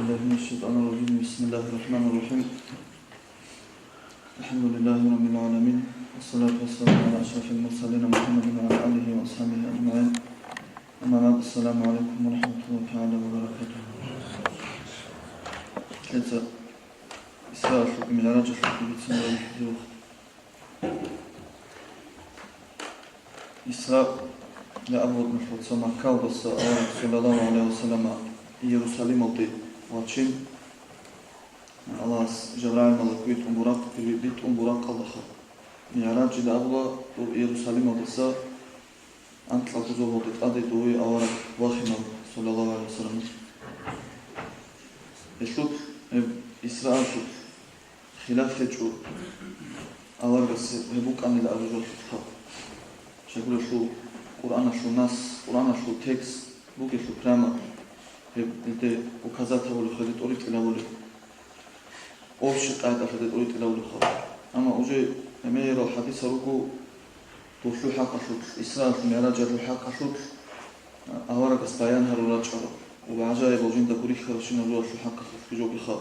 بالله من الشيطان الرجيم بسم الله الرحمن الرحيم الحمد لله رب العالمين والصلاة والسلام على أشرف المرسلين محمد وعلى آله وأصحابه أجمعين أما بعد السلام عليكم ورحمة الله تعالى وبركاته. Это Исра Мираджа Исра для Абу Мухаммад Макка was sallallahu alayhi wa sallam Иерусалим алды Лачин Аллас Жабраил Малаквит Умбурак Бит Умбурак Аллаха Мираджи да Абу Иерусалим алдыса Антла Кузовод Ади Дуи Аварак Вахимал sallallahu alayhi wa sallam Эшлут Исра Хилафечу Аларгас Ребуканил Аржот Шагулешу Куранашу нас Куранашу текст Бугешу прямо это указатель ходит оригиналный. Общий это ходит оригиналный. Ама уже имея хадис руку дошло хакашут Исра Мираджа хакашут аварга стоян харулачара. وبعجائب وجين دبوري خرشين الروح حقق في جوب خا.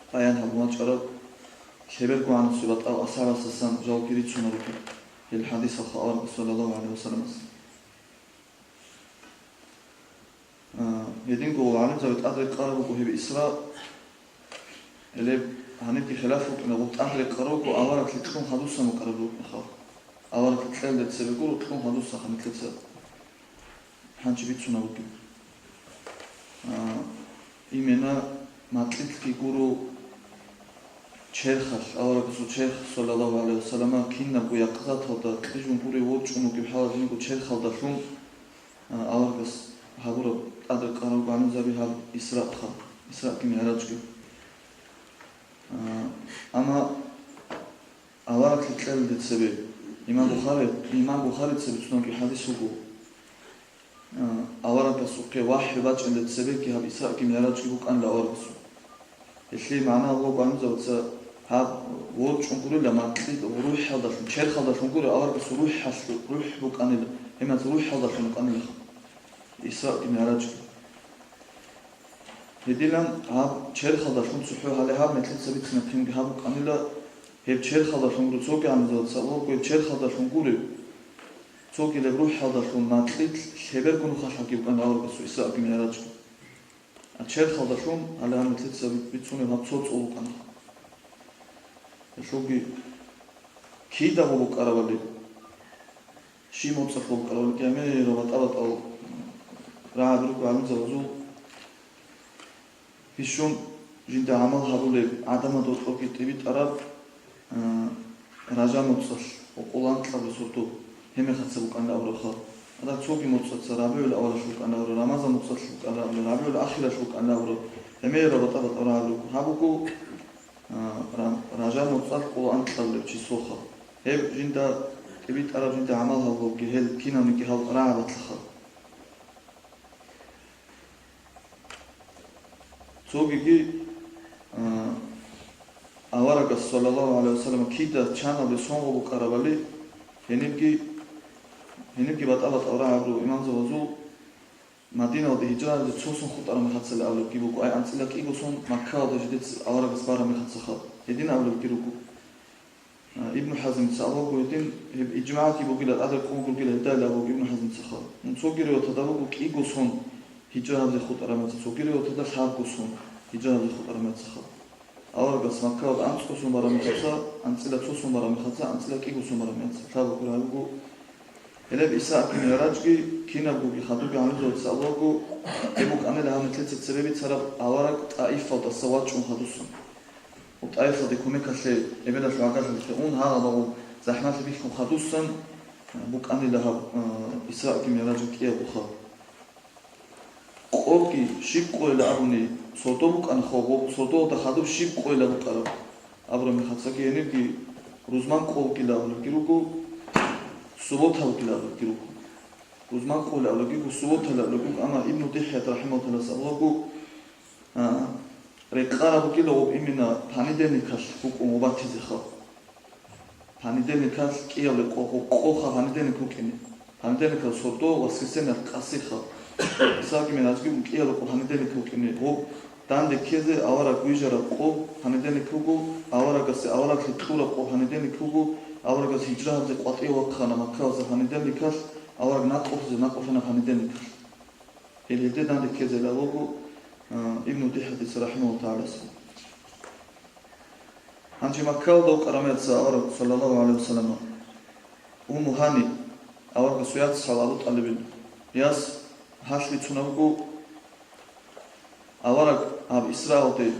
стоян харулачара. شبركوا عن الصبات أو أسعار السلام جاو كريت شنو ركب. الحديث الخبر صلى الله عليه وسلم. يدين قول عالم زود أدرك قربك وهي بإسراء اللي هنبكي خلافك إن قلت أدرك قربك وأورك لتكون حدوثا مقربك نخاف أورك تخيل لتسبقوا وتكون حدوثا خمت لتسب حنش بيت شنو ركب إيمنا ماتلت كي قولوا شيخ أورك سو شيخ صلى الله عليه وسلم كنا بيقظات هذا كيجون بوري وجه إنه كبحال إنه شيخ هذا شون أورك هابورا أدرك قرب عنو زبي هاب إسراء خا إسراء كي معراج كي أما أورك لتلال دتسبي إمام بخاري تسبي تنو كي حديثه كو أورك سوقي واحد باج عند تسبي كي هاب إسراء كي معراج كي بوك أن لا أورك سو إشلي معناه الله عنو زود هاب وورج أنقول لما تليد وروح هذا شيخ هذا أنقول أورك سو روح حسو روح بوك أن لا إما تروح هذا بوك أن لا إسراء كي معراج يدلن هاب شيخ هذا شون سحو على هاب مثل سبيت سنتين هاب قانلا هب شيخ هذا شون رسوك عن ذات سألوه كي شيخ هذا شون قولي سوك اللي بروح هذا شون ناتلت شبر كونو خشاكي بقى أول بس إسراء كي معراج الشيخ هذا شون على هاب مثل سبيت بتسوني هاب صوت أول كان شوكي كيدا هو بك أربعة شيء متصف بك أربعة كامل ربط أبط أو راعدرك وعلم زوجو فيشون جند عمل هبولي عدم دوتو كتبت أراب راجع متصل وقولان تلاب سورتو هم يختصبك أن أورخا هذا تسوقي متصل سرابي ولا أورا شوك أن أورا رمضان متصل شوك أن أورا رابي ولا أخير شوك أن أورا هم يربط أبط أورا هبولك هبوكو راجع متصل قولان تلاب لبشي سوخا هم جند كتبت أراب جند عمل هبولك هل كينا نكي هب راعبت لخا سوقي أورك صلى الله عليه وسلم كيدا كان بسون وبكربلي هنيكي بتأبط أورا عبرو إمام زوجو مدينة ودهجرة جتوسون خط أنا مختص الأول كيبوكو أي أنتلك إيجوسون مكة ودجدت أورك سبارة مختص خا يدين أول كيروكو ابن حزم تسألوه يدين إجماع كيبوكي لا أدرك كونكو كلا هداية لابوك ابن حزم تسخا نسوقي وتدابوك إيجوسون هجرة هذه خط أرامات سوكيري وتدخل حركوسون هجرة هذه خط أرامات سخا أول بس مكة وأنت كوسون برا مختصا أنت لا توسون برا مختصا أنت لا كي كوسون برا مختصا فابو كل هالجو إلا بإساء كم يراجعي كينا بوجي خدوبي عن الزوج سألوه يبوك أنا لها مثل تسربي ترى أورك طائفة والصوات شون خدوسون وطائفة دي كونك شيء يبدأ في عقل الفئون هذا ضو زحمات بيكون خدوسون بوك أنا لها إساء كم يراجعي كي أبوخا قولكي شيب قويلة أبوني صوتوك أنا خواب صوتو تخادو شيب قويلة بقرب أبرمي خدسكي ينبكي روزمان قولكي لأولكي روكو سبوتها وكي لأولكي روكو روزمان قول لأولكي سبوتها لأولكي أما ابن تحية رحمه الله سألوكو رقاربكي لغوب إمنا بانيديني كاش فوق أموباتي زخا بانيديني كاش كي أولكو قوخا بانيديني كوكيني بانيديني كاش صوتو واسكسيني القاسي خا ساكي من أجيب كي ألقو هندي hanedeni kukini o dande keze awara guijara qo hanedeni kugu awara gase awara klitura qo hanedeni kugu awara gase hijraze qati waqkhana makkaze hanedeni kas awara naqofze naqofena hanedeni kas elide dande keze lawogu ibn Dihadis rahimahu ta'ala anji makkal do qarametsa awara sallallahu alaihi wasallam hani awara suyat salalu talibin yas hasli tunagu awara ab Israel de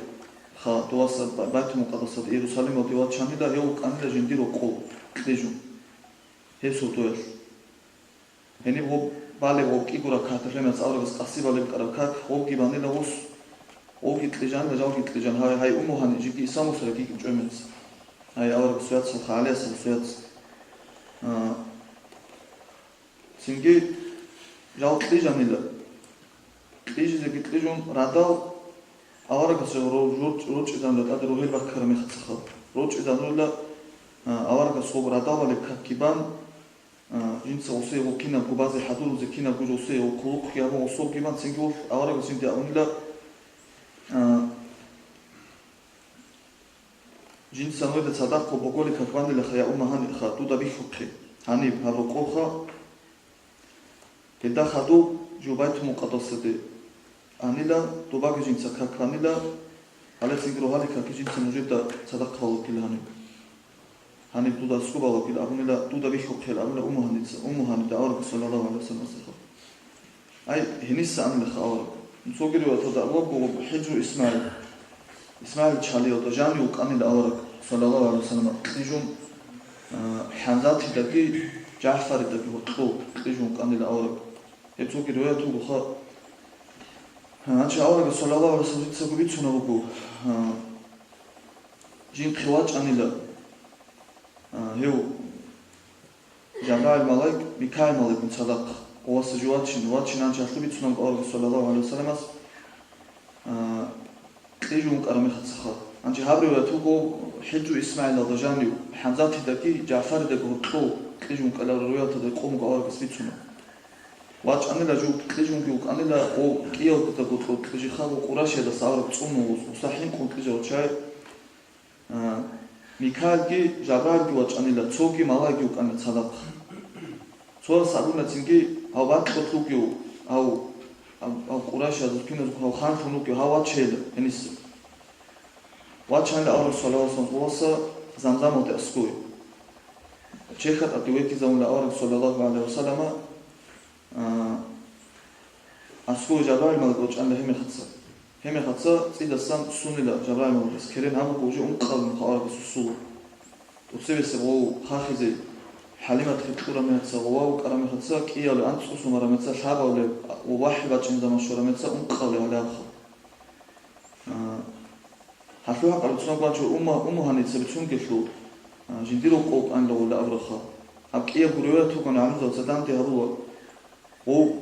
kha toasa Bayt Muqaddasat Yerusalem de wachani da eu kanila jindiro qo qdeju heso toes eni wo bale wo kigura khatremets awras qasibale qara wo gibanila us wo gitlejan da jaw gitlejan hay umuhani jiki samusra ki qemets hay awara suyat khales suyat singi jaw gitlejanila Ижизе гитлежун радал аварагас роჭიდან და ტად როჰელ ვახქარ მეხცხა роჭიდან და ავარაგას ხო радал лекაკიბან ინცა ოსე ოკინა გუბაზე ჰადულზე კინა გუჟოსე ოკულუქი აბა ოსო გიბან სინგულ ავარაგას ინდა უნდა ჯინცა ნოიდა სადახ კობოგოლი კაკბანდელი ხა უმაჰანი ხა თუ და ბიხუქი ჰანი ფაროყოხა და ხადუ ჯუბაით მუყადოსები Anila, tobaga jinsa kakanila, alexingro halika kijinsa mujibda sadaqalu kilani. Hani tuda skubalo kil abunila tuda bihokkel abuna umuhanida awra sallallahu alaihi wasallam. Ay hinissa anila khawra. Sogiri wa toda abu hijru Ismail chalio to jami ukanila awra sallallahu alaihi wasallam. Tijum hanzati daki Ja'far daki waqtu tijum kanila awra. Sogiri wa tu kha Anche awara sallallahu alaihi wasallam gubitsuna buku jin khiwach anila heu Jabrail malaik Mikail malaik sadaq owas juwachin anche gubitsuna awara sallallahu alaihi wasallam tejun qarame khatsa anche habriwa tuko hiju Ismail adajani Hamzati daki Ja'far daki qo tejun qala royata da qom awara gubitsuna Watch anila ju tlijun gi anila o kiyo da gutlo tlijhi khabu qurashe da sawra tsumu usahin kontlijo chay Mikail gi Jabal gi watch anila tsogi mala gi ukan sadaq so sabuna zingi avat gutlo gi au qurashe da kina zu khan khunu gi hawa chel enis watch anila ar sallallahu alaihi wasallam zamzam ot askui chekhat atiweki zamula ar sallallahu alaihi wasallam Asku Jabrail malgoch anda heme khatsa cidasam sunila Jabrail malgos keren ham goji unqal khawar su utsevese wo khakhize halimat khitura metsa wo qarame khatsa kiyal antsu sumara metsa shabawle wahiba chinda mashura metsa unqal ala hafu qaltsuna qacho umuhani tsebchungelu jindiro qop an lo la abrakha ab kiya gurwa tu kon amzo sadamte haru O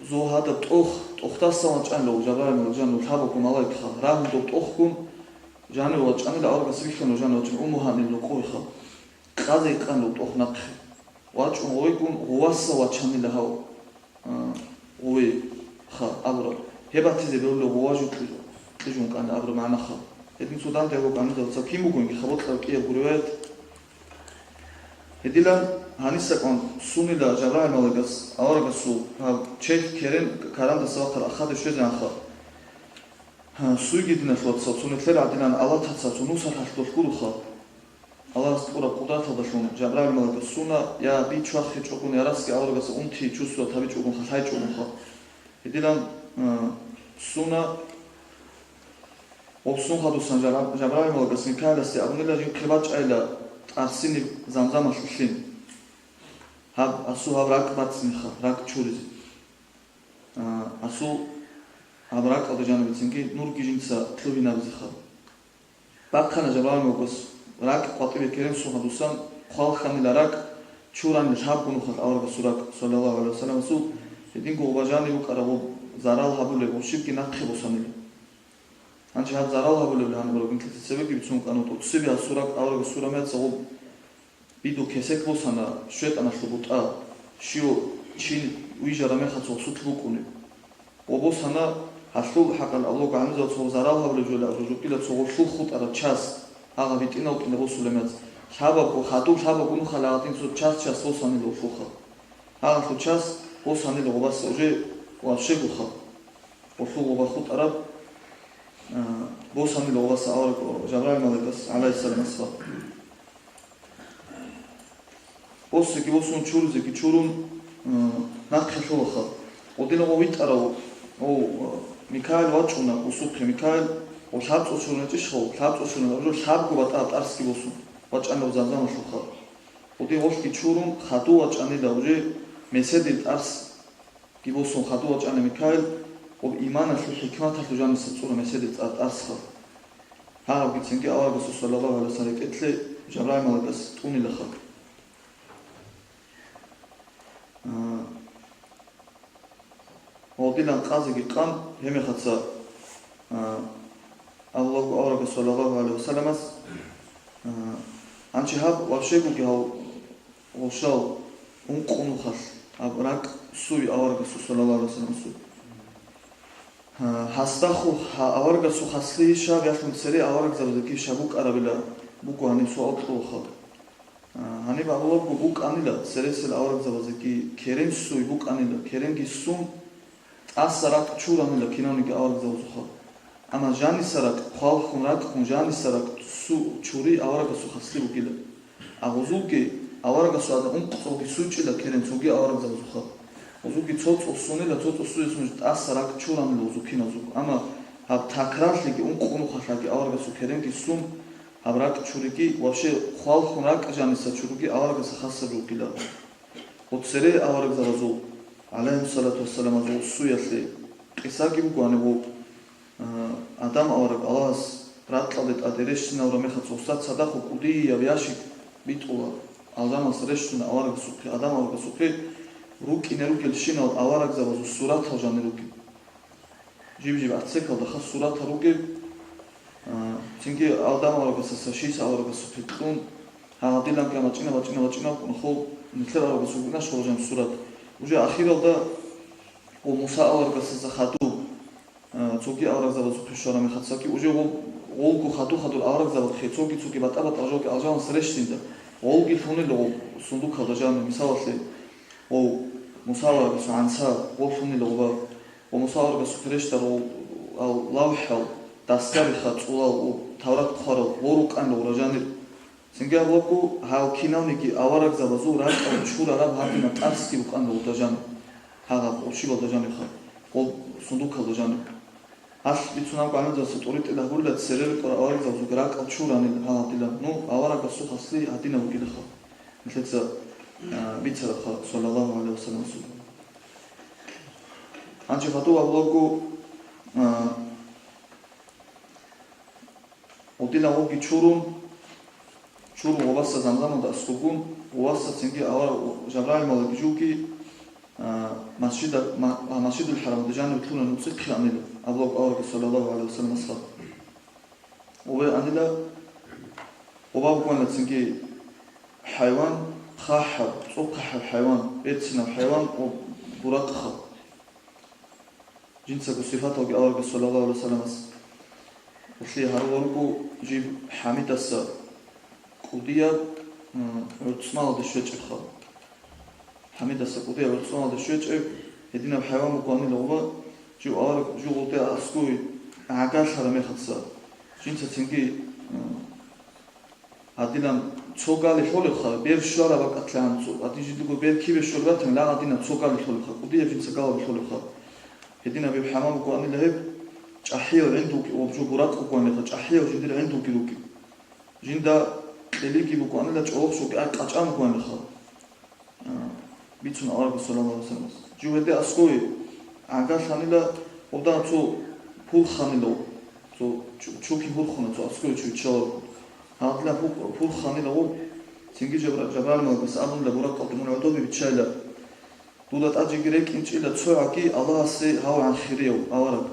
zohada toxtassan canlo Jabrail janu thabo malaik kha ram do toxkum janu canlo awra sifkhano janu umuhani lo qoikha qaze qanlo toxnaq wachu oikun wassa wachanila haw oe kha awra hebatize belo waju tijun kan awra mana kha edin sudan te go kan do sakimugun khabot kiya gurwet edilan Hanisakon sunila Jabrail malagas awragasu chek keren karanda sawqar akhad shezan kha suigidna flotsa sunetler adilan alathatsa sunusa haltulkuru kha Allah qura qudrata da shun Jabrail malagas suna ya bi chwakh chokun yaraski awragas umti chuswa tabi chokun kha hay chokun kha edilan suna opsun hadusan Jabrail malagas Mikailasi abunila jin qibach ayla arsini zamzam ashushin Hab asu havrak batsnikha rak churiz asu havrak adajanu bitsingi nur gijinsa tluvina bizkha bakkhana Jabrail mogos rak qatibe kerem suhadusan khalkhanila rak churan habgunu khat awra surak sallallahu alaihi wasallam su edin go bajani uqarago zaral habule ushibki naqhibosanili anche hab zaral habule han borogin tsebeki bitsun qanot utsebi asurak awra suramet so Bidu kesek bosana shwetana shlubuta shio chin uijara mekhatso sutlukuni obosana حصل حق الله عز وجل زرعها برجوله رجوله تصور خط على تشاس هذا بيتنا وكنا وصل لمات شابك وخاتو شابك ونو خلاطين صوت تشاس وصلني له فوخه هذا صوت تشاس وصلني له بس وجه وشيء وخه وفوق وخط عرب وصلني له بس أورك جبرائيل ملكس عليه السلام الصلاة وصل كي وصلون شور زي كي شورون ناقش وخه ودينا ويت أراو أو ميكائيل واتشونا وسوبخي ميكائيل وشابس وشونا تشخو شابس وشونا رجل شابكو بات أرسكي وصون واتشانا وزازان وشوخا ودي وشكي تشورون خاتو واتشاني دا وجه مسدد أرس كي وصون خاتو واتشانا ميكائيل وإيمانا في الحكمة تحت جانب ستصورة مسدد أرسخا هذا بيتسنكي أولا بسو صلى الله عليه وسلم إتلي جبرائيل ملكس توني لخا ودينا قازي قام هم خدسا الله أورك صلى الله عليه وسلم أنشي هاب وشيء كي هو وشاو أنقونو خاص أبراك سوي أورك صلى الله عليه وسلم سوي هستخو أورك سو خاصلي شاب يفهم سري أورك زبدكي شابوك أرابيلا بوكو هني سو أطلو خا هني بقول بوك أنيلا سري سل أورك زبدكي كريم سوي بوك أنيلا كريم كي سوم أسرق شورا من الكينوني كأورك زوجها أما جاني سرق خال خنرق خن جاني سرق سو شوري أورك سو خصلي وكيلا أغزوكي أورك سو هذا أنقصوكي سو كيلا كيرن سوكي أورك زوجها أغزوكي تصوت أصوني لا تصوت أصوي اسمه أسرق شورا من الوزوكي نزوك أما هب تكرار لك أنقونو خشاكي أورك سو كيرن كي سوم أبراك شوريكي وابشي خال خنرق جاني سرق شوريكي أورك سو خصلي وكيلا وتسري أورك زوجو عليه الصلاة والسلام جو سويتلي قصاكي بقواني بو آدم أورك الله راتلت أدريشنا ورميخت صوصات صداقو قدي يبياشي بيتقولا آدم أسرشنا أورك سوكي آدم أورك سوكي روكي نروكي لشينا أورك زوازو سورات هجان نروكي جيب أتسكال دخل سورات هروكي تنكي آدم أورك سساشيس أورك سوكي تقون ها ديلان كما تشينا ونخو مثل أورك سوكي نشو جام سورات уже ахиралда о Муса аваргаса хату цоги аваргазава цухишара мехатсаки уже олку хату аваргазава цоги батабат ажоки ажан срештинда олги фунило сундук хадажан мисаласли о Муса аваргаса анса ол фунило о Муса аваргаса фрештаро ал лавхал дастари хатулал таврат харал ворук ан ражани Синга локу хал кинавники аварак завазу рак чура раб хатина тарски букан лотажан хага очи лотажан ха ол сундук лотажан аш бицунам канадас торит да гулат серел кора аварак завазу рак чура ни хатила ну аварак су хасли хатина букила ха мисля бица ха саллаллаху алейхи вассалам анче фату локу отила локи чурум شورو وبس زمزم ده سكون وبس تنجي أول جبرائيل ملك جوكي مسجد الحرام ده جانب تلونا نبصق خلانيله أبلغ أورك صلى الله عليه وسلم الصلاة وبأنيله وباب كون تنجي حيوان خاحب صقح الحيوان بيتسنا الحيوان وبرقخ جنسك وصفاته أورك صلى الله عليه وسلم وفي هروركو جيب حميد السر قوديا ورتصمال دشوچخا حميد السقوديا ورتصمال دشوچ هدينا بحيوان مقاني لغوا جو أورك جو قوديا أسكوي عقاش هرمي خدسا جنسا تنجي هدينا تسوغالي حولخا بير شوارا بقتلان تسو هديجي دوغو بير كيبه شورباتن لا هدينا تسوغالي حولخا قوديا جنسا قالي حولخا هدينا بحيوان مقاني لهب جاحيو عندوك وبجو برات مقاني لغا جاحيو جندير عندوك لوكي جندا ليكي بقول أنا لا تشوف شو كأجام قوانين خا بيتون أورك صلى الله عليه وسلم جو هذا أسكوي عقاش خانيلا ودا تو بول خانيلا تو شو كي بول خانيلا تو أسكوي شو تشار هذا بول خانيلا هو تيجي جبران ما بس أظن لبورات قدمون عدوبي بتشايلا دولت أجي جريك إنش إلا تسوعكي الله سي هاو عن خيريو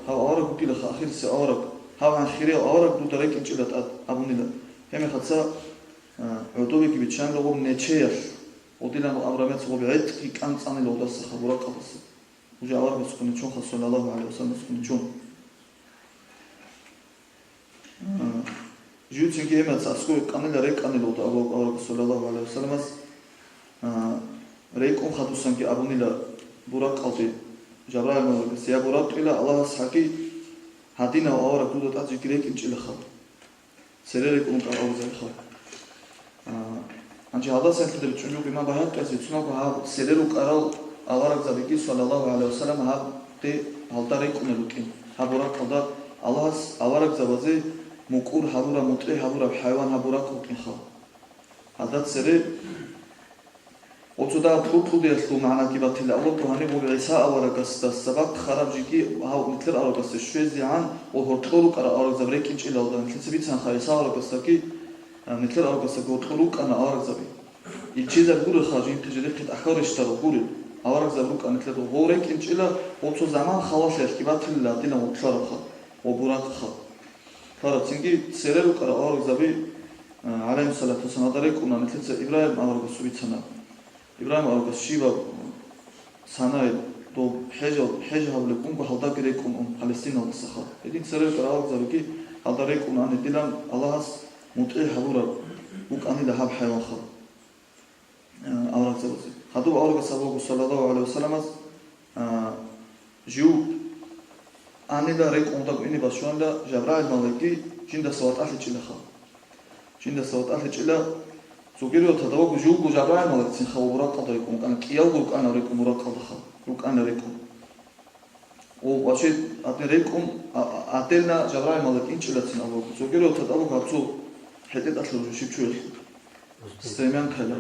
أورك وكيل خاخير سي أورك هاو عن خيريو أورك دو تريك إنش إلا أبونيلا هم خدسا عدوبي بتشان لغو نتشير ودينا أمرامات صغو بعيد كي كان تصاني لغو داس خبورات قبص وجا أورك سكوني شون صلى الله عليه وسلم سكوني شون ჯიუცინგი ემაც ასკო კანელა რეკანელო და ალა სალალაჰუ ალაიჰი ვასალამას რეიკო ხადუსანკი აბუნილა ბურაყალდი ჯაბრაილ მოლაკი სია ბურაყილა ალა საკი ჰადინა აურა კუდო ტაძი გრეკი ჭილახა სერერე კონკაუზე ხა ანჯი ჰადასენ ხდები ჩუნჯუკი მა ბაჰაკაზი ცნოგო ჰა სერერუ ყარალ ალარაგზაბიკი სალალაჰუ ალაიჰი ვასალამ ჰა ტე ალტარე კუნელუკი ჰა ბურაყალდა ალას ალარაგზაბაზე მუკურ ჰაბურა მუტე ჰაბურა ჰაივან ჰაბურა კუკი ხა ჰადათ სერე ოწოდა ფუფუდე სულ მანაკიბათილა ალოქანი მოგეცა ალარაგას და საბაკ ხარაბჯიკი ჰა მიტლერ ალარაგას შვეზიან ო ჰორტოლუ ყარა ალარაგზაბრე კინჭილალდა ნცებიც ანხარი საალარაგასაკი ნიტლერ ალარაგასა გორტოლუ ყანა ალარაგზაბი იჩიზა გურა ხაჯი ინტეჟელე ხეთ ახორეშტა გური ალარაგზაბრუ ყანეთლე გორე კინჭილა ოწო ზამან ხალაშეს კიბათილა დინა ოქშარახა ობურაკხა ხარა ცინგი სერერუ ყარა ალარაგზაბი ალაიმ სალათუ სანადარე ყუნა ნიტლე იბრაჰიმ ალარაგას სუბიცანა იბრაჰიმ ალარაგას შიბა სანაი დო ჰეჯავლე კუნგა ჰალდაგირე კუნ პალესტინა სახა ედი სერერუ ყარა ალარაგზაბი კი ჰალდარე ყუნა ნიტილან ალაჰას მუტე ჰაბურა უკანი და ჰაბ ჰაივან ხა ალარაგზაბი ხადუ ალარაგას სალალაჰუ ალაიჰი ვასალამას ჟიუ ანიდა რეკონდა ყინება შუანდა ჯაბრაილ მალეკი ჯინდა სავატ ახი ჭილახა ჯინდა სავატ ახი ჭილა ზოგიერთად დავაგო ჟუგო ჯაბრაილ მალეკი ციხა ურაყდა რეკონ კან კიალგო კანა რეკონ ურაყდა ხა უკანა რეკონ ო ვაშე ატე რეკონ ატელნა ჯაბრაილ მალეკი ჭილა ცინა ვაგო ზოგიერთად დავაგო აბსო ჰეტეტა ხლო შიფჩუელ სტემიან ქალა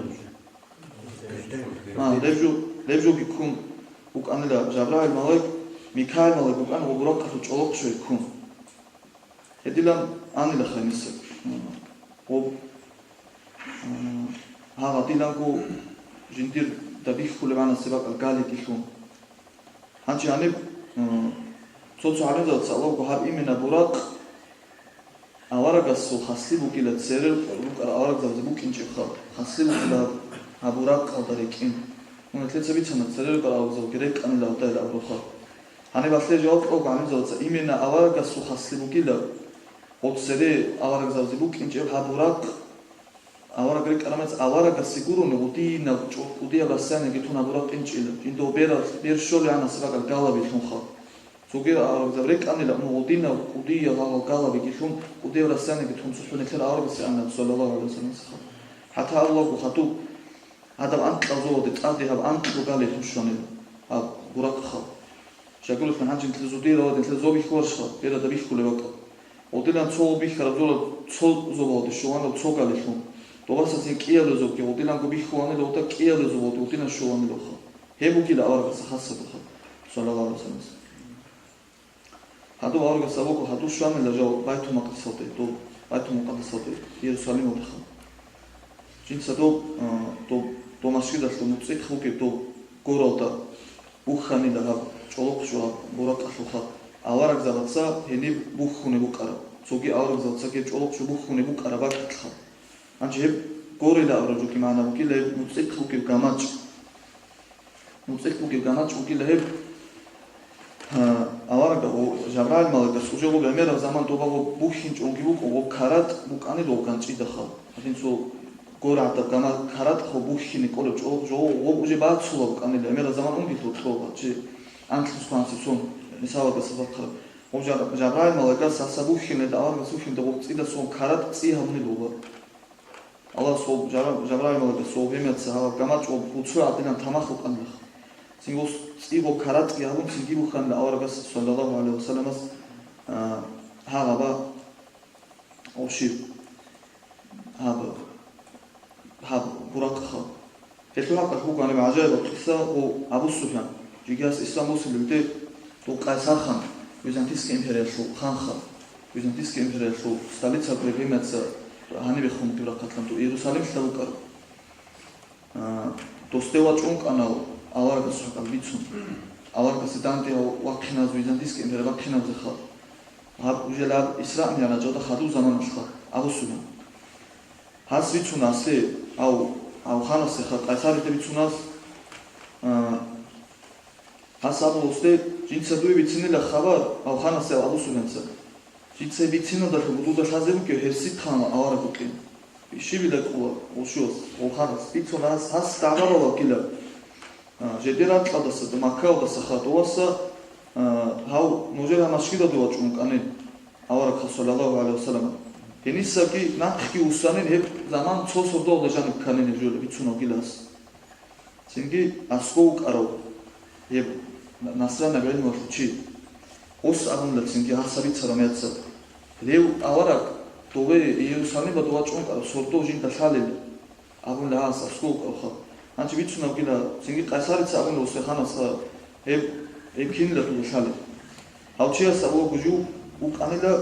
ლებჟო გიქუნ უკანა ჯაბრაილ მალეკი მიქაელ მალეკი უკან ურაყდა ჭოლოხშვე ქუნ ედილან ანილა ხანისე ო ჰავა დილანგო ჟინდირ და ბიხულევანა სებაკალ გალი კიხუნ ანჩი ანი ცოცო არეზა ცალო ჰა იმენა ბურაყ ალარაგასო ხასლი ბუკილა ცერელ ალარაგზაზე ბუკინჭი ხა ხასლი ბუკილა აბურაყ ყალდარეკინ უნეთლეცები ცანა ცერელ ალარაგზო გრეკანი და და როხა ანი ბასლე ჯავ ყო გამიზოცა იმენა ალარაგასო ხასლი ბუკილა ოცერე ალარაგზაზე ბუკინჭი აბურაყ Ahora creo que ahora que seguro no utina udia basane que tu na bura pinchila indo bera bir shole ana seba gala bi khun kha soge ahora zabrek anila no utina udia gala bi khun udia basane que tu sufune kala ahora que ana sallallahu alaihi wasallam hatta Allah khatu adam ant qazo de qadi hab ant gala khun shone ab bura kha shagul kan hajin tlzudira wa tlzobi khorsh bera da bi khule waka udina tso bi kharzola tso zobode shona tso gala khun Довасаси киялозо ки одиланго бихуане лота киялозо води одина шуане лоха. Хебукила аваргаса хасабуха. Салаллаху алейхи вассалам. Хаду аваргаса воко хаду шуане лажо байту мақдисоте до байту муқаддасоте Иерусалим одиха. Джинса до машгидас до муцик хуки до горолта бухани да чолоқшуа бурақашуха. Аваргаса ватса хени бухуне букара. Цоги аваргаса ватса ки чолоқшу бухуне букара бакатха. Анче გორილა აბრაჯუკი მანა უკილე მუციკხუკი გამაჭ მუციკხუკი გამაჭ უკილე ავარაგა ჟაბრაილ მალეკა სუჟოგო გემერა ზამან დობაგო ბუხინ ჭონგი უკო ქარატ უკანი ლოგან ჭიდახა ახინცო გორა და გამა ქარატ ხო ბუხინი კოლო ჭო უჟე ბაცულა უკანი გემერა ზამან უნგი თოთობა ჭი ანქის ფანსი სონ მისავაგა საბახა ჟაბრაილ მალეკა სასაბუხინე და ავარაგა სუხინ და უწიდა სონ ქარატ წიჰამნი ლობა Allah sol Jabrail molaga solvemets ha gamaç o butsu adına tamah uqanlıq. Singos stivo karat yavum singibu khan avragas sallallahu aleyhi ve sellem ha gaba oşi ha burak kha. Etlaqa hukani acayip qissa o Abu Sufyan. Jigas İslam Müslim'de o Qaysar Khan Bizantiski imperiyası Khan Khan Bizantiski imperiyası stolitsa prevemets Hani bir xum tibra qatlam to Yerusalim shtaukar dosteva chunqana avarga saqal bitsun avarga sidante waqinaz bizantiski imper waqinaz kha hab ujela islam yana joda khadu zaman kha abusunan has bitsunase au khanas kha qaysari bitsunas hasabu uste jinsadui bitsinila khabar au khanas abusunansa Жице бицинно да худуда хазем ке херсит хана авара кукен. Шибила кула ошос охарас бицонас хас таварова кила. Жедерат қадаса макао да сахатоваса хау ножера машкида дуа чункане авара саллаллаху алейхи вассалам. Енисаки нахки усанен хеп заман цосордо да жанып канене жоле бицуно килас. Синги аскоу каро хеп насрана бел морчи ос агунда синги хасаби царамеца лев авара тове иусани ба дуа чунка сордо жинта салел агунда ас аскоу каро анчи бицуно кила синги қасарица агунда усеханаса хеп ეკინდა თუ ხალე ავჩიას აბო გუჯუ უკანელა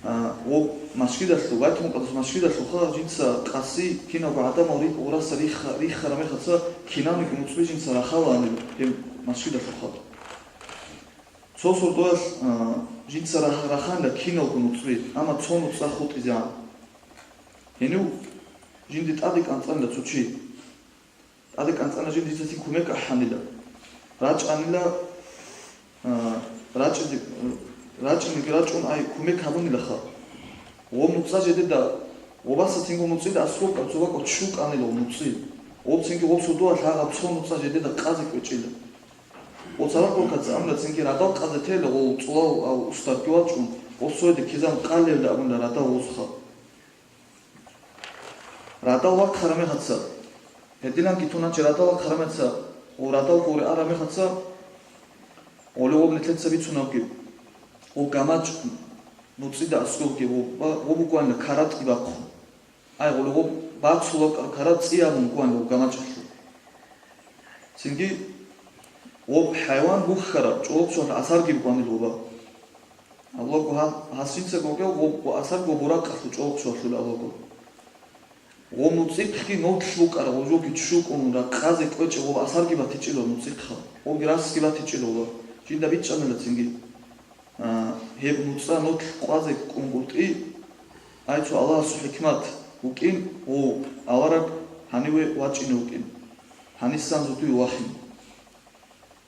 ო მასკიდასო ვათმო ყავს მასკიდასო ხა ჯინცა ყასი კინო ადამორი 200 რიხ რამეხაცა კინანი გმუწვი ჯინცა რა ხალანი მასკიდასო ხა სოსორდოს ჯინცა რა ხანდა კინო გმუწვი ამა ცონო სახუთი ზა ენუ ჯინდი ტადი კანწანდა ცუჩი ტადი კანწანა ჯინდი ცეთი ქუმეკა ჰანილა რაჭანილა რაჭუნ აი ქუმე ქამონილა ხა ომუცა ჟედედა ობასა თინგო მუცი და ასრო კაცოვა კოჩუ კანილო მუცი ობცინგი ობსუდოა ლაღა ფსონუცა ჟედედა ყაზი კვეჭილა ოცარა ყოლკაც ამდა ცინგი რადა ყაზე თელო ო წვა უსტარკივა ჭუნ ოსოედი ქიზამ ყალევდა ამდა რადა ოსხა რადა ვა ხარამეხაცა ედილან კითუნა ჭერადა ვა ხარამეცა ო რადა ყური არამეხაცა ოლე ობნეთლეცა ბიცუნავკი ო გამაჭ მუცი და ასკოლკი ო ბუკვან ქარატი ბახო აი ოლე ო ბაცულო ქარატია მუკვან ო გამაჭხი სინგი ო ჰაივან ბუხარა ჭოლოფშო ასარგი ბკვანი ლობა ალოგო ჰასინცე გოგე ო ასარგო ბურაკახუ ჭოლოფშო შულა ალოგო ო მუცი ხი ნოთლუკარა ო ჯოგი ჩუკუნ და ყაზე კვეჭე ო ასარგი ბათიჭილო მუცი ხა ო გრასკი ბათიჭილო ჯინდა ბიჭანელა ცინგი ჰებ მუცა ნოთ ყაზე კუნგუტი აიცო ალას ჰიქმათ უკინ ო ავარაკ ჰანივე ვაჭინე უკინ ჰანისან ზუთი ვახი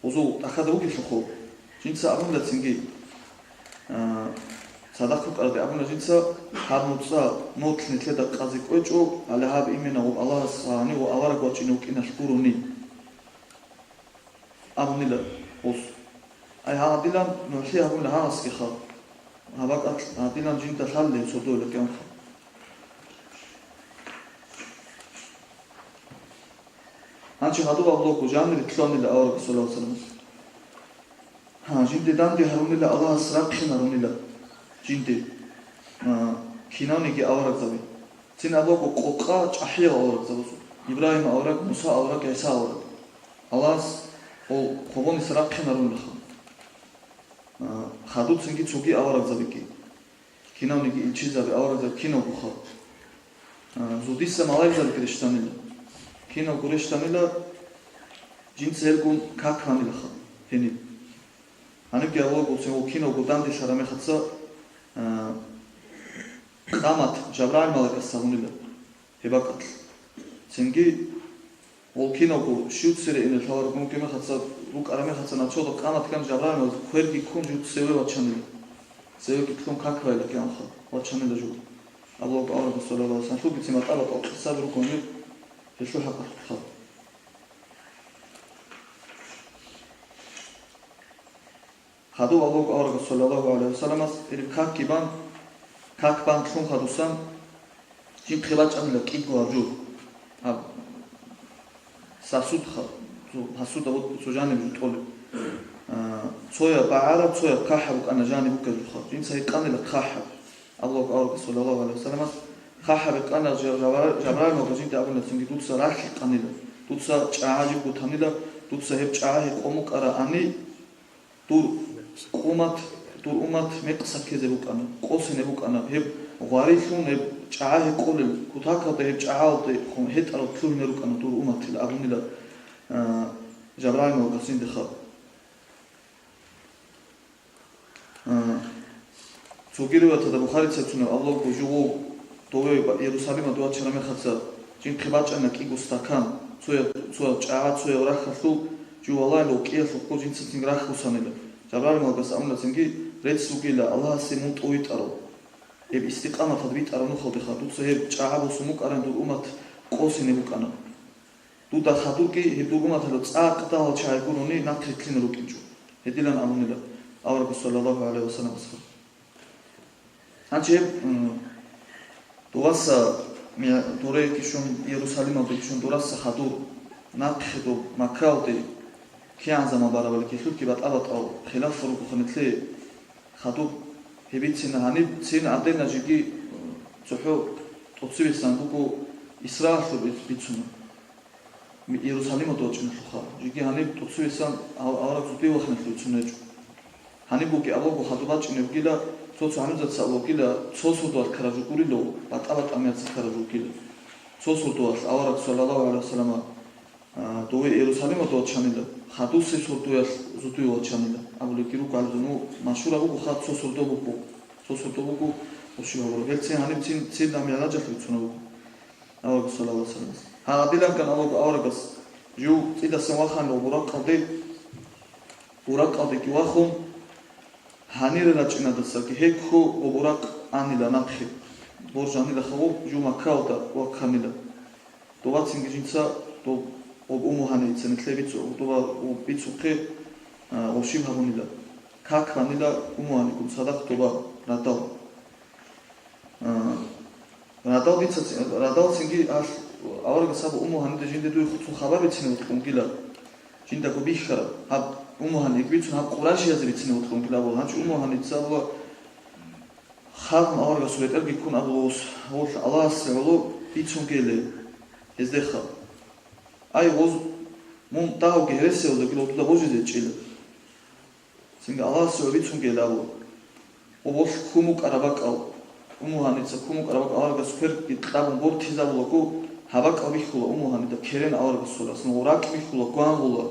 ოზო ახადა უკი ხო ჯინცა აბუნდა ცინგი სადახუ კარდე აბუნდა ჯინცა ჰარ მუცა ნოთ ნეთლე და ყაზე კვეჭო ალაჰაბ იმენა ო ალას ჰანი ო ავარაკ ვაჭინე უკინა შკურუნი აბუნილა ოს აი ჰადილან ნოში აბუნდა ჰასკი ხა აბაკა ჰადილან ჯინდა ხალე სოდოლე კენ ანჩი ჰადო აბლოკო ჟანრი თლონილა აურაკ სოლავსალამ ჰა ჯინდე დანდი ჰარუნილა ალას რაფხინა რუნილა ჯინდე ქინანიკი აურაკზავი ცინ აბლოკო ყოყა ჭაჰია აურაკზავსო იბრაჰიმ აურაკ მუსა აურაკ ესა აურაკ ალას ო ხობონი სრაფხინა რუნილა ხადუ ცინგი ცუგი ავარაგზავიკი ქინავნიკი ilchizave ავარაგზავ ქინო ხა ზუდისა მალაგზავ კრიშტანილა ქინო კრიშტანილა ჯინცერგუნ ქაქანილა ხა ჰენი ანებგი ავაგო ცინო ქინო გუდანდი შარამეხაცა ყამათ ჯაბრაილ მალაკას საგუნილა ჰებაკატ ცინგი ოლქინოგუ შუცერე ინე თავარ გუნკემეხაცა უკარამეხაცა ნაჩოდო ყამათგან ჯაბრაილ ხერგი ქუნჯუ სევე ვაჩანილი სევე კითხონ ქაქრაილა კიანხა ვაჩანილა ჯუ აბლო პავრა სოლავა სანშუგი ციმატალა ყოსაბრო კონი ეშო ჰაკახა ხადო აბლო პავრა სოლავა ალეჰი ვასალამას ერი ქაკიბან ქაკბან ხუნ ხადუსან ჯი ხევაჭანილა კიგო აჯუ სასუთხა հասուտը սոժանի բուտոլը ցոյա բաարա ցոյա քահա կանա ջանի բուկել խա ինձ այ կանելը քահա ալլահ ալլահ սոլալլահու ալեյհի վասալամ քահա կանա ջաբրալ մոգին դավնը ցինգի դուցա ռախի կանելը դուցա ճահաջի գութանելը դուցա հեբ ճահի ყომუ ყარა ანი դուր ყუმათ դուր უმათ მეყსაქეზე უკანა ყოსენე უკანა ჰებ ღვარიხუნე ճահი ყოლე ქუთაკადე ჰებ ճაალდე ხომ ჰეტარო თურნე უკანა დუր უმათილა აგუნილა ჯაბრაილ მოგასინ დიხა ზოგიერთად და ბუხარიცა ცუნა ალლოჰ გუჟუ დოვე იერუსალიმა დოა ჩრამეხაცა ჯინ ხიბაჭანა კიგუსტაკან ცოა ჭაა ცოა რახასუ ჯუალაილო კიესო კოჯინცინგ რახუსანელა ჯაბრალი მაგას ამლაც ინგი რეც უკილა ალლაჰს მუნტუიტარო ებისტიყამათად ვიტარო ნუ ხოდი ხარ თუცა ებ ჭააბოს უმუკარენ დუ უმათ ყოსინე უკანა დუ და ხადუკი ჰებუგუმათალო წაყდა ჩაიგურუნი ნათრითლინ რუკინჯუ ედილან ამუნელა ავრაბი სალალაჰუ ალეიჰი ვასალამ ხა ანჩე დუასა მე დურე კიშონ იერუსალიმამდე კიშონ დურასა ხადუ ნათხედო მაკაუტი ქიანზამა ბარაბალი ქიხილ კი ბატაბატა ხილაფ ფურუკ ხნეთლი ხადუ ჰებიცინა ჰანი ცინ ადენაჯი ძოჰო ტოცივისან ბუკუ ისრაილ ბიცუნა იერუსალიმო დოჭინ ხა ჯიგი ჰანი ტოცივისან ავრა ზუტი ვახნეთლი ცუნეჯ ჰანი ბუკი აბო ხადუ ბაჭინე გილა ცოც ამიზაცა ლოგილა ცოსუდო ქარაჟუკურილო ბატაბატა მეც ქარაჟუკილო ცოსუდო ავრა სალალაჰუ ალეიჰი ვასალამა დოე იერუსალიმო დოჩანილა ხადუსი სურდუა ზუტუა ჩანილა აბლიკი რუკ ალზუნუ მაშურა ბუკუ ხად სოსურდო ბუკუ უშიაურო ვერცი ჰანი ცინ დამი ალაჯახი ცუნა ბუკუ ავრა სალალაჰუ ალეიჰი ვასალამ ჰადილან კან ავრაგას ჯუ წიდა სამახანო ურაკალდი კი ვახო ჰანირა რაჭინა დასაკი ჰეკხო ურაკ ანილა ნახი ბორჟანილა ხო ჯუ მაკაუტა ვაკანილა დოვაცინგი ჯინცა დო ობუმუჰანი ცენეთლებიც ოდობა უბიცუხე ოში ჰაგუნილა ქაქანილა უმუჰანი კუცადა ხტობა რადალ ცინგი ავრაგა საბ უმუჰანი დეჟინდე დუი ხუცუ ხაბარი ცინე უთკუნგილა ჯინდა გუბიხარა აბ უმუჰანი კვიცუ აბ ყურაში აზრი ცინე უთკუნგილა ვანჩ უმუჰანი საბა ხალ ავრაგა სულეტერ გიქუნ აბლოს ოლ ალას ოლ ბიცუნგელე ეს დეხა აი ոզ მონ დაუგე რესეო და გლოტა ვოჟიზე ჭილა სინგა ალასო ვიცუნგელავო ობოს ხუმუ კარაბაკაო უმუჰანიცა ხუმუ კარაბაკა ავრაგა სფერ გიტყაბო ბორთიზაბლოკო ჰაბაკა ვიხულა უმუჰანი და ქერენ ავრაგა სულას ნუ რაკ ვიხულა გვანღულა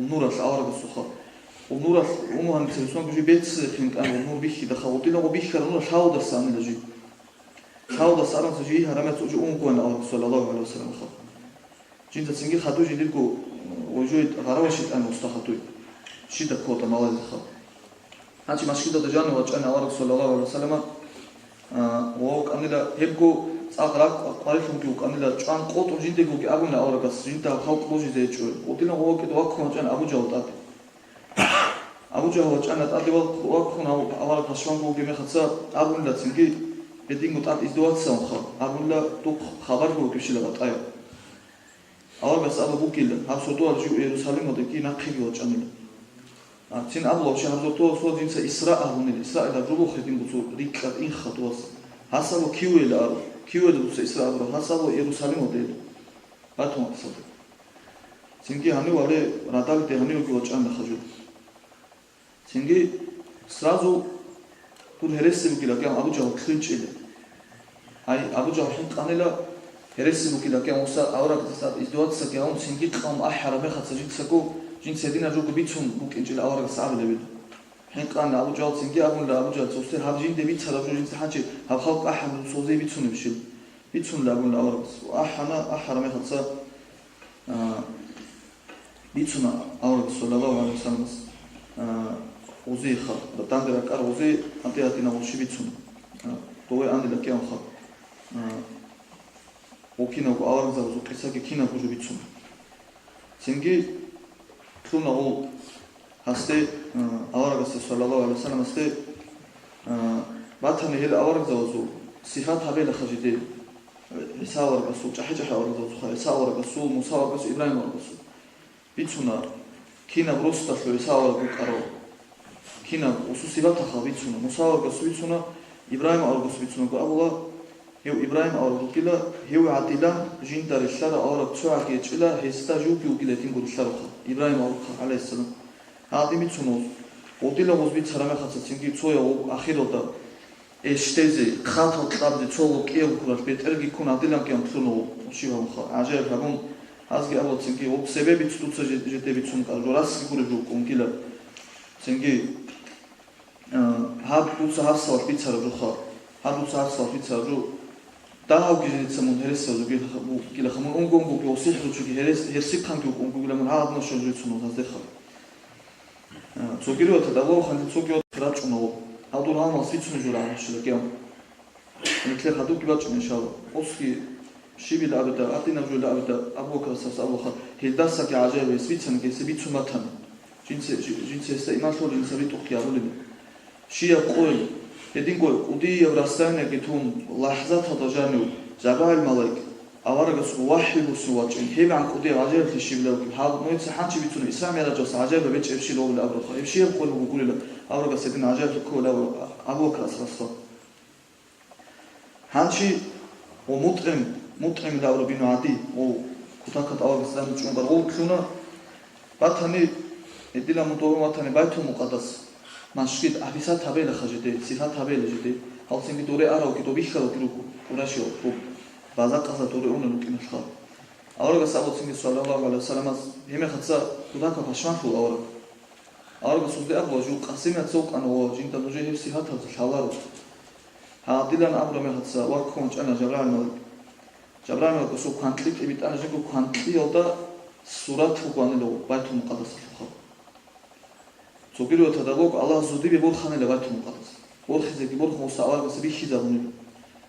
უნურას ავრაგა სუხა უნურას უმუჰანიცა სონგუჟი ბეც ხინკანო ნუ ვიხი და ხაუტილა ვიხი ნუ შაუდა სამილაჯი შაუდა სარანსჯი ჰარამეც უჯი უნგუანა ავრაგა სალალაჰუ ალეიჰი ვასალამ ხა ჯინდა ცინგი ხადუ ჯინდიკო ოჟოი ღარავაში ტან უსტახატუი შიდა ქოთა მალაზი ხა ანჩი მაშკიდა და ჯანო ვაჭანა ავრაგა სალალაჰუ ალეიჰი ვასალამ ო კანილა ჰებგო წაღრა ყარიფუნგი უკანილა ჭან ყოტო ჯინდიკო კი აგუნა ავრაგას ჯინდა ხალყ ბოჟიზე ეჭვე ოტილა ოვაკიდო ვაქონა ჭან აბუჯაო ტატი აბუჯაო ჭანა ტატი ვაქონა ავრაგა შვანგო გემეხაცა აგუნა ცინგი ედინგო ტატი ისდოაცა ხა აგუნა თუ ხაბარ გო კიშილა ბატაი ავრაგას აბა ბუკილა აბსოლუტურად იერუსალიმოდე კი ნახიგი ვაჭანილა ცინ აბლო შეაბზოტო სოძინცა ისრა აგუნილი ისრა და ჯუბო ხედინგუცუ რიკად ინხატუას ჰასალო ქიუელა ქიუელა ისრა აბრო ჰასალო იერუსალიმოდე ბათუმასო ცინგი ჰანი ვარე რადალი დეღნი უკი ვაჭანდა ხაჯუ ცინგი სრაზუ თუ ჰერესი უკილა კი აბუჯა ხინჭილა აი აბუჯა ხინყანელა ჰერესი უკილა კი ამოსა ავრაგას ისდოაცა კი ამ ცინგი ყამ აჰარა მეხაცა ჯიცაკო ჯინცედინა ჯუკ ბიცუნ უკინჭილა ავრაგას აბლები ჰენყანა აბუჯა ცინგი აგუნდა აბუჯა ცოსტე ჰაბჯინდე ვიცარა ჯინცე ჰაჭი ჰაბხალ აჰამ სოზე ბიცუნებში ბიცუნ ლაგუნ ავრაგას აჰანა აჰარა მეხაცა ბიცუნა ავრაგას სალალაჰუ ალეიჰი ვასალამ უზი ხა და დანდერა კარ უზი ანტიატინა უში ბიცუნ დოე ანდილა კი ამ ხა ოკინა ავრაგზა უზუკისაკი კინა ბუჟი ბიცუნ ცინგი თუნა ო ჰასტე ავრაგას სალალაჰუ ალეიჰი ვასალამ ჰასტე ბათანი ჰელ ავრაგზა უზუ სიხა თაბელა ხაჯიდე ესავრაგას უჭაჰეჭა ავრაგზა უზუ ხა ესავრაგას უ მუსავრაგას იბრაჰიმ ავრაგას ბიცუნა კინა ბროსტა ხე ესავრაგა კარო კინა უსუსიბათა ხა ბიცუნა მუსავრაგას ბიცუნა იბრაჰიმ ავრაგას ბიცუნა აბულა ჰევ იბრაჰიმ ავრაგუკილა ჰევ ატილა ჯინდარი შარა ავრაგ ცუაკი ჭილა ჰესტა ჟუკი უკილა თინგური შარა ხა იბრაჰიმ ავრაგა ალეისალამ ატიმი ცუნო ოტილა მოზბი ცრამე ხაცა ცინგი ცოია ახიროდა ეშტეზე ხალხო ყაბდი ცოლო კიევკურა პეტერგი ქუნა ატილან კი ამ ცუნო შივა ხა აჟერ გაგონ აზგი აბო ცინგი ოფსებები ცუცა ჟეტები ცუნ კარჟორას სიგური ჟუ კონკილა ცინგი ჰაბ უცა ჰასა პიცარა ჟუ ხა ჰაბ უცა ჰასა პიცარა ჟუ დაავგიძე მონ ჰერესა ჟუ კილა ხამონ უნგონგო კი ოსიხრო ჟუ ჰერესი ჰერსი ქანგი უნგო გილა მონ ჰაბ ნოშო ჟუ ცუნო ზაზე ხა ზოგიერთად დაგოხან ზოგიერთ რაჭუნო ავდურ ამას ვიცუნჯურა შილკიო ნიკლე ხადუ კიბაჭინე შალო ოსკი შიბილ აბდა ატინა ჟულა აბდა აბოქასას აბოხა ჰილდასაკი აჟევეს ვიცენ გესი ვიცუმათან ჯინცე ეს იმართული ინსები ტუქი აბული შია ყოი ედინგო უდი ევრასტანე გითუნ ლაჰზათა დაჟანუ ზაბალ მალაიკ ავარაგას ვაჰილუს ვაჭინ ჰებან ყუდი აჟევეს შიბილავ ჰალ მოიც ჰანჩი ვიცუნ ისამერაჯოს აჟევე ბეჭებში ლოვლა აბოხა შია ყოი გუგულილა ავარაგას ედინ აჟევე ყოლა აბოქასას ჰანჩი ო მუტრემ დავრობინო ადი ო ქუთაკა დავაგეს დამჭუნდა ო ქუნა ბათანი ედილა მუდოვი მათანი ბაითო მუყადას მაშკით აბისა თაბელა ხაჟდე სიფა თაბელა ჟდე ალსინგი დორე არაო კიდო ვიხარო კირუკუ ყურაშიო ბაზა ყაზა დორე უნელუ კინახა ავრაგა საბოცინგი სალალაჰუ ალაიჰი ვასალამას ჰემეხაცა ქუთაკა ფაშმახუ ავრაგა სუძე აბო ჟუ ყასიმა ცოყანო ჯინდა დოჟე ჰევ სიფა თაბ შალარო ადილან აბრა მეხაცა ვარქონ ჭანა ჟაბრანო კოსო კვანტლი ტიბიტანა ჟეგო კვანტლიოდა სურათ უყანელო ბაითო მუყადას ხო ზოგიერთად დაგოყ ალაჰ ზუდი ბებორხანელა ბაითო მუყადას ორხიზე გიბორხ მოსავარგეს ბიხიზაბუნი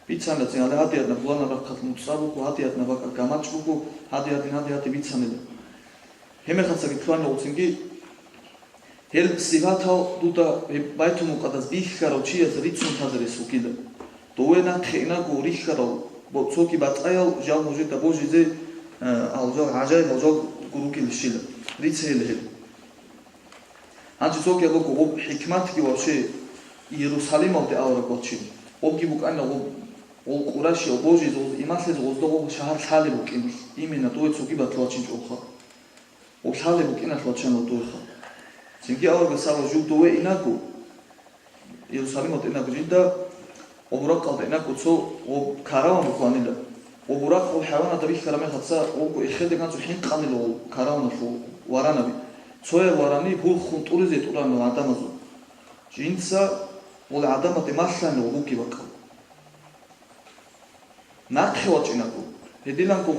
ბიცანა წინ ალაჰადიადნა ბლანა ბახათ მუსაბუკო ჰადიადნა ბაკა გამაჭბუკო ჰადიადი ბიცანელა ჰემეხაცა გითვანო უცინგი ჰელ სივათა დუდა ბაითო მუყადას ბიხარო ჩიას რიცუნ თაზრეს უკიდა დოენა ხენა გორიხარო ბოცოკი ბატაიალ ჟალ მოჟიტა ბოჟიზე ალჟალ აჟაი ალჟალ გურუკილი შილა რიცელე ანჩი ზოგი ლოკო ჰიკმათი ვაშე იერუსალიმოვდე ავრაკოჩი ობგი ბუკანა ო ყურაში ბოჟიზ იმასლე ზოგდო შაჰარ ხალი ბუკინი იმენა დოეცოგი ბატლაჩინ ჭოხა ო ხალი ბუკინა ხლაჩანო დოხა სინგი ავრაკა სალო ჟუდოე ინაკო იერუსალიმოვდე ინაკო ჯინდა ობურაკალდა ინაკო ცო ო ქარავანი ყანილა ობურაკ ო ჰავანა და ვიხარა მეხაცა ო ეხედე განცო ჰინ ყანილო ქარავანა ხო ვარანავი ცოე ვარანი ბულ ხუნტურიზე ტურანო ადამაზო ჯინცა ოლ ადამატე მასლანო უკი ვაკა ნახევა ჭინაკო ედილანკო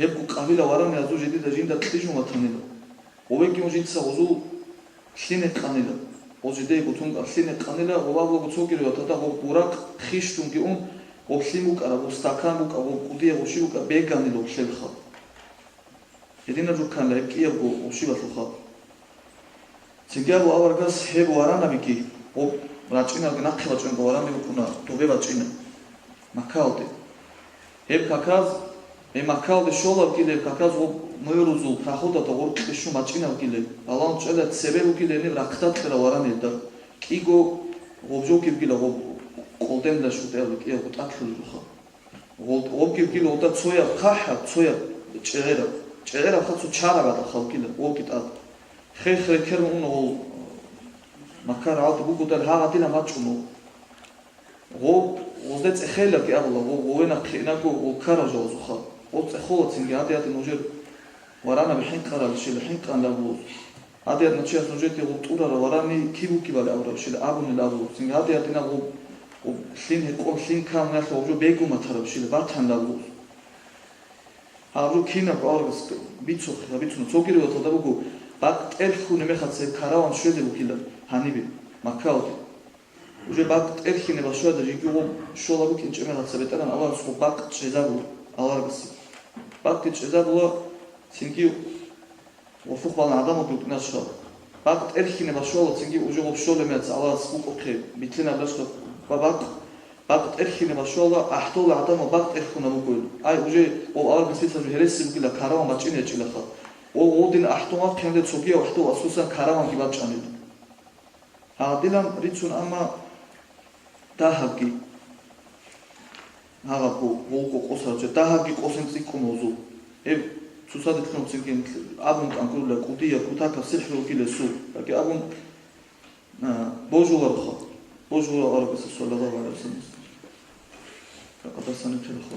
ჰებკუ ყავილა ვარანი აზუ ჟედი და ჯინდა ტიჟუ მათანილო ოვეკი მოჯინცა ოზუ შინე ყანილა ოჯდე გუთუნ ყშინე ყანილა ოვავო გუცოკირო და ობურაკ ხიშტუნგი ун ოფშიმუკარა ოსტაკამუკა ოკუდია ოშიუკა ბეგანილო შელხა ედინა ჯუკანლა ეკიებო ოშიბასუხა ციგიაბო ავარგას ჰებო არანამიკი ო რაჭინა ნახევა ჭენგო არამიკი ქუნა დობება ჭინა მაკაოდე ჰებ კაკაზ მაკაოდე შოლა კილე კაკაზ ო მოერუზულ ფრახოდა და ორკიშუ მაჭინა კილე ალან ჭელა ცებე კილე ნე რახტა ტრა არანედა კიგო ობჟოკი კილე ყოლდენდა შუტელი კი აკო ტათლული ხა ობგი კილე და ცოია ხაჰა ცოია ჭერა ხაცო ჩარაგა და ხალკილე ოკი ტა ხეხრე ქერ უნო მაკარ ალ ბუგო და ჰაღატინა მაჭუნო ო ოზდე წეხელა კი აბლა ოვენა ხინაკო ოკარაჟო ზუხა ო წეხოლა ცინგი ადიატი ნოჟერ ვარანა ბიხინ ყარალ შილ ხინ ყანდა ბუ ადიატ ნოჩია ნოჟეთი უტურა ვარანი კიბუკი ვალე ავრა შილ აბუნი ლაბუ ცინგი ადიატი ნა ო შინე ყო შინ კამნა ხოჟო ბეგუ მათარა შილ ბათან ლაბუ ავრუ ქინა ყორს ბიცოხი ბიცუნო ზოგიერთად დაგუგო ბაკტერხუნე მეხაცე ქარავან შვედი უკილა ჰანიბი მაკაოდი uje ბაკტერხინე ბაშვადა ჟიგიო შოლაბუ კინჭემელაცა ბეტარან ალა სო ბაკ ჭეზაბუ ალარგსი ბაკი ჭეზაბულა სინგი ოფუხვალ ადამო ბუკნაშო ბაკტერხინე ბაშვალა სინგი uje ოფშოლემეც ალა სუკოხე ბიტლინა ბაშო ბაკტერხინე ბაშვალა აჰტოლა ადამო ბაკტერხუნა მუგოილ აი uje ო ალარგსი საჟი ჰერესი უკილა ქარავან მაჭინე ჭილახა ო ოდინ აჰტომა ქენდე ცოგია აჰტო ასუსან ქარავან გიბაჭანილ ადილან რიცუნ ამა დაჰაგი აღაფო ვოლკო ყოსარჯე დაჰაგი ყოსენცი კუნოზუ ე ცუსადე ხნოცინგენ აბუნ კანკულა კუდია ქუთაკა სეჰრო კილესუ აკი აბუნ ბოჟულა ხა ბოჟულა არაბეს სალალაჰუ ალაიჰი ვასალამ კაკატასანი თელხო